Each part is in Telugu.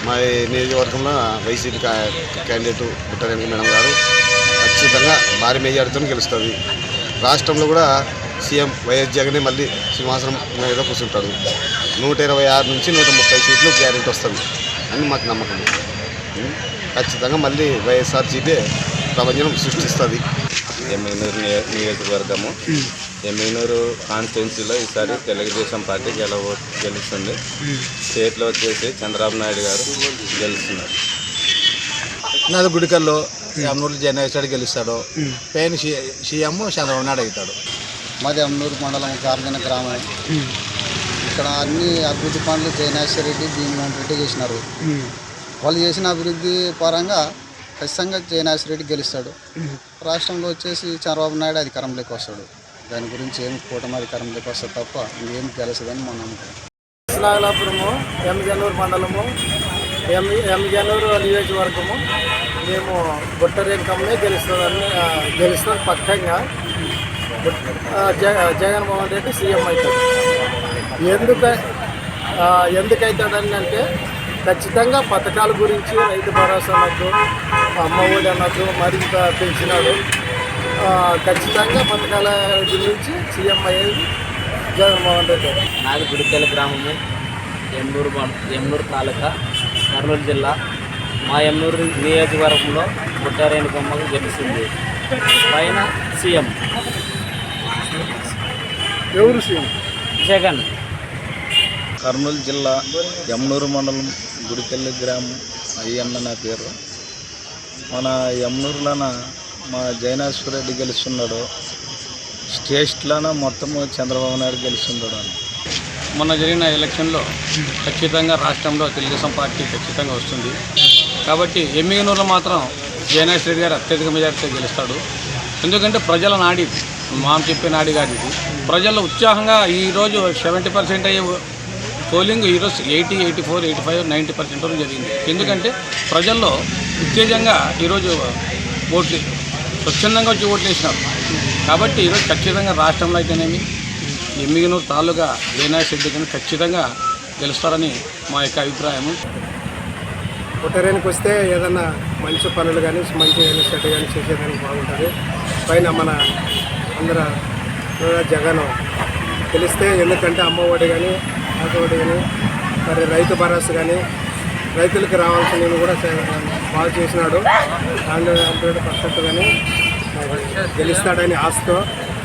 మా నియోజకవర్గంలో వైసీపీ క్యాండిడేట్ బుట్టారెడ్డి మేడం గారు ఖచ్చితంగా భారీ మెజారిటీతో గెలుస్తుంది. రాష్ట్రంలో కూడా సీఎం వైఎస్ జగన్ మళ్ళీ సింహాసనం మీద కూర్చుంటాడు. 126 నుంచి 130 సీట్లు గ్యారెంటీ వస్తుంది అని మాకు నమ్మకం. ఖచ్చితంగా మళ్ళీ వైఎస్ఆర్సీపీ ప్రపంచం సృష్టిస్తుంది. ఎమ్మిగనూరు నియోజకవర్గము ఎమ్మిగనూరు కాన్స్టిట్యున్సీలో ఈసారి తెలుగుదేశం పార్టీ గెలుస్తుంది. స్టేట్లో వచ్చేసి చంద్రబాబు నాయుడు గారు గెలుస్తున్నారు. నాది గుడికల్లో ఎమ్నూరు జనరేషన్ గెలుస్తాడు. పైన సీఎం చంద్రబాబు నాయుడు అవుతాడు. మాది ఎమ్నూరు మండలం గార్జన గ్రామం. ఇక్కడ అన్ని అభివృద్ధి పనులు జయనాశ్వర రెడ్డి, భీమమోహన్ రెడ్డి చేసినారు. వాళ్ళు చేసిన అభివృద్ధి పరంగా ఖచ్చితంగా జయనాశ్వర రెడ్డి గెలుస్తాడు. రాష్ట్రంలో వచ్చేసి చంద్రబాబు నాయుడు అధికారంలోకి వస్తాడు. దాని గురించి ఏమి కూటమి అధికారంలోకి వస్తుంది తప్ప ఇంకేం గెలుస్తుందని మా నమ్మకం. నాగలాపురము, ఎమ్మిగనూరు మండలము, ఎమ్మిగనూరు నియోజకవర్గము. మేము బుట్టరేంకమ్మే గెలుస్తుంది పక్కంగా. జగన్మోహన్ రెడ్డి సీఎం అవుతాడు. ఎందుకవుతాడని అంటే ఖచ్చితంగా పథకాల గురించి రైతు భరోసా అన్నట్టు, అమ్మఒడి అన్నట్టు మరింత పెంచినాడు. ఖచ్చితంగా పథకాల గురించి సీఎం అయ్యేది జగన్మోహన్ రెడ్డి. నాది గుడికెల గ్రామము, ఎమ్నూరు తాలూకా, కర్నూలు జిల్లా. మా ఎమ్నూరు నియోజకవర్గంలో బుట్టారేణుకమ్మ గెలుస్తుంది. పైన సీఎం ఎవరు సీఎం? జగన్. కర్నూలు జిల్లా ఎమ్నూరు మండలం గుడికెల్లి గ్రామం అయ్యన్న నా పేరు. మన ఎమ్నూరులోన మా జయనాశ్వర రెడ్డి గెలుస్తున్నాడు. స్టేట్లోన మొత్తము చంద్రబాబు నాయుడు గెలుస్తున్నాడు అని. మొన్న జరిగిన ఎలక్షన్లో ఖచ్చితంగా రాష్ట్రంలో తెలుగుదేశం పార్టీ ఖచ్చితంగా వస్తుంది. కాబట్టి ఎమ్మిగనూరులో మాత్రం జయనాశ్వర రెడ్డి గారు అత్యధిక మెజార్టీతో గెలుస్తాడు. ఎందుకంటే ప్రజల నాడి, మామ చెప్పే నాడి కాదు ఇది. ప్రజల్లో ఉత్సాహంగా ఈరోజు 70% అయ్యే పోలింగ్ ఈరోజు 80, 84, 85, 90% వరకు జరిగింది. ఎందుకంటే ప్రజల్లో ఉత్తేజంగా ఈరోజు ఓట్లు స్వచ్ఛందంగా వచ్చి ఓట్లు వేసినారు. కాబట్టి ఈరోజు ఖచ్చితంగా రాష్ట్రంలో అయితేనేమి ఎమ్మిగనూరు తాలూకా జయనాశ్వర రెడ్డి కానీ ఖచ్చితంగా గెలుస్తారని మా యొక్క అభిప్రాయము. బుట్టరేనికి వస్తే ఏదన్నా మంచి పనులు కానీ మంచి ఇనిషియేటివ్ కానీ చేసేదానికి బాగుంటుంది. పైన మన అందరూ జగన్ గెలిస్తే, ఎందుకంటే అమ్మఒడి కానీ ఆటోడి కానీ మరి రైతు భరోసా కానీ రైతులకు రావాల్సినవి కూడా బాగా చేసినాడు. 100% కానీ గెలుస్తాడని ఆశతో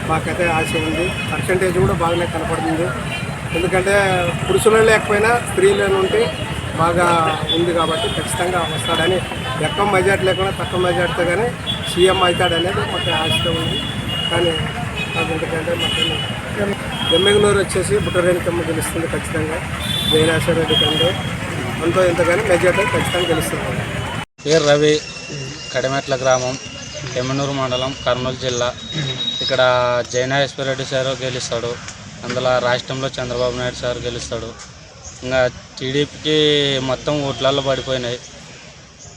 మాకైతే ఆశ ఉంది. పర్సంటేజ్ కూడా బాగానే కనపడుతుంది. ఎందుకంటే పురుషులు లేకపోయినా స్త్రీలు ఉంటే బాగా ఉంది కాబట్టి ఖచ్చితంగా వస్తాడని, ఎక్కువ మెజార్టీ లేకుండా తక్కువ మెజార్టీతో కానీ సీఎం అవుతాడనేది మాకు ఆశతో ఉంది. కానీ నాకు ఎందుకంటే మాకు ఎమ్మిగనూరు వచ్చేసి బుట్టరేణుకమ్మ గెలుస్తుంది ఖచ్చితంగా. జయనాశ్వర రెడ్డి కంటే అంతో ఇంతగానే మెజార్టీ ఖచ్చితంగా గెలుస్తుంది. పేరు రవి, కడిమెట్ల గ్రామం, ఎమ్మిగనూరు మండలం, కర్నూలు జిల్లా. ఇక్కడ జయనాశ్వర రెడ్డి సార్ గెలుస్తాడు. అందులో రాష్ట్రంలో చంద్రబాబు నాయుడు సార్ గెలుస్తాడు. ఇంకా టీడీపీకి మొత్తం ఓట్లలో పడిపోయినాయి.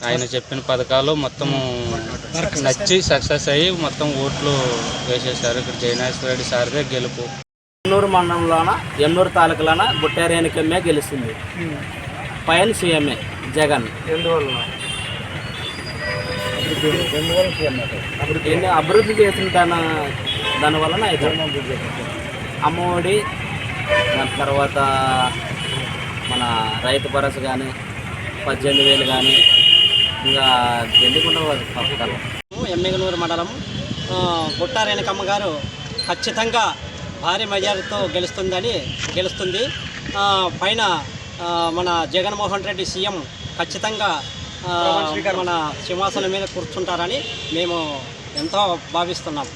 ఆయన చెప్పిన పథకాలు మొత్తం నచ్చి సక్సెస్ అయ్యి మొత్తం ఓట్లు వేసేసారు. ఇక్కడ జయనాశ్వర రెడ్డి సార్దే గెలుపు. ఎమ్నూరు మండలంలోన, ఎమ్నూరు తాలూకాలోన బుట్టారేణుకమ్మే గెలుస్తుంది. పైన సీఎంఏ జగన్. ఎందువల్ల అభివృద్ధి చేసిన దానివలన అయితే అమ్మఒడి, దాని తర్వాత మన రైతు భరోసా కానీ 18,000 కానీ ఇంకా ఎందుకుండా పథకాలు. ఎమ్మిగనూరు మండలం బుట్టారేణుకమ్మ గారు ఖచ్చితంగా భారీ మెజారిటీతో గెలుస్తుంది. పైన మన జగన్మోహన్ రెడ్డి సీఎం ఖచ్చితంగా మన సింహాసనం మీద కూర్చుంటారని మేము ఎంతో భావిస్తున్నాం.